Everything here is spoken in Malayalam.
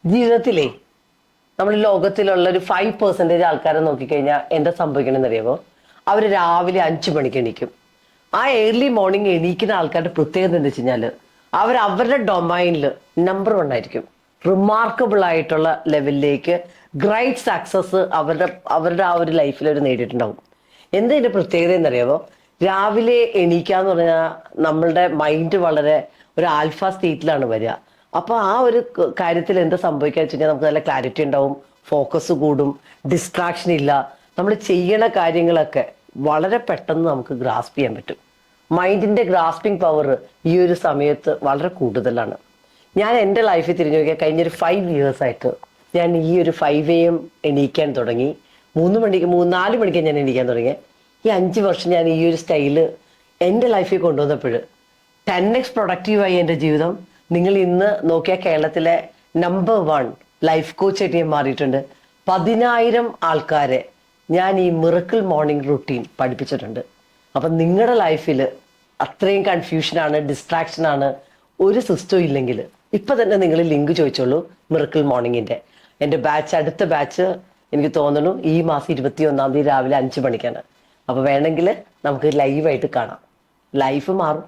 ജീവിതത്തിലേ നമ്മൾ ലോകത്തിലുള്ള ഒരു 5% ആൾക്കാരെ നോക്കിക്കഴിഞ്ഞാൽ എന്താ സംഭവിക്കണമെന്ന് അറിയാമോ? അവർ രാവിലെ 5 മണിക്ക് എണീക്കും. ആ ഏർലി മോർണിംഗ് എണീക്കുന്ന ആൾക്കാരുടെ പ്രത്യേകത എന്താ വെച്ച് കഴിഞ്ഞാൽ അവർ അവരുടെ ഡൊമൈനിൽ നമ്പർ 1 ആയിരിക്കും. റിമാർക്കബിൾ ആയിട്ടുള്ള ലെവലിലേക്ക് ഗ്രേറ്റ് സക്സസ് അവരുടെ അവരുടെ ആ ഒരു ലൈഫിൽ അവർ നേടിയിട്ടുണ്ടാവും. എന്താ ഇതിന്റെ പ്രത്യേകത എന്നറിയാമോ? രാവിലെ എണീക്കാന്ന് പറഞ്ഞാൽ നമ്മളുടെ മൈൻഡ് വളരെ ഒരു ആൽഫ സ്റ്റേറ്റിലാണ് വരിക. അപ്പൊ ആ ഒരു കാര്യത്തിൽ എന്താ സംഭവിക്കുക വെച്ച് കഴിഞ്ഞാൽ നമുക്ക് നല്ല ക്ലാരിറ്റി ഉണ്ടാവും, ഫോക്കസ് കൂടും, ഡിസ്ട്രാക്ഷൻ ഇല്ല. നമ്മൾ ചെയ്യണ കാര്യങ്ങളൊക്കെ വളരെ പെട്ടെന്ന് നമുക്ക് ഗ്രാസ്പ് ചെയ്യാൻ പറ്റും. മൈൻഡിന്റെ ഗ്രാസ്പിംഗ് പവർ ഈ ഒരു സമയത്ത് വളരെ കൂടുതലാണ്. ഞാൻ എൻ്റെ ലൈഫിൽ തിരിഞ്ഞു നോക്കിയാൽ കഴിഞ്ഞൊരു 5 years ആയിട്ട് ഞാൻ ഈ ഒരു 5 AM എണീക്കാൻ തുടങ്ങി. 3 മണിക്ക് 4 മണിക്ക് ഞാൻ എണീക്കാൻ തുടങ്ങി. ഈ 5 വർഷം ഞാൻ ഈ ഒരു സ്റ്റൈല് എൻ്റെ ലൈഫിൽ കൊണ്ടുവന്നപ്പോൾ 10x പ്രൊഡക്റ്റീവായി എൻ്റെ ജീവിതം. നിങ്ങൾ ഇന്ന് നോക്കിയാൽ കേരളത്തിലെ നമ്പർ 1 ലൈഫ് കോച്ചായിട്ട് ഞാൻ മാറിയിട്ടുണ്ട്. 10,000 ആൾക്കാരെ ഞാൻ ഈ മിറക്കിൾ മോർണിംഗ് റുട്ടീൻ പഠിപ്പിച്ചിട്ടുണ്ട്. അപ്പം നിങ്ങളുടെ ലൈഫിൽ അത്രയും കൺഫ്യൂഷനാണ്, ഡിസ്ട്രാക്ഷനാണ്, ഒരു സിസ്റ്റം ഇല്ലെങ്കിൽ ഇപ്പം തന്നെ നിങ്ങൾ ലിങ്ക് ചോദിച്ചോളൂ മിറക്കിൾ മോർണിംഗിൻ്റെ. എൻ്റെ ബാച്ച്, അടുത്ത ബാച്ച് എനിക്ക് തോന്നുന്നു ഈ മാസം 21-ാം തീയതി രാവിലെ 5 മണിക്കാണ്. അപ്പോൾ വേണമെങ്കിൽ നമുക്ക് ലൈവായിട്ട് കാണാം. ലൈഫ് മാറും.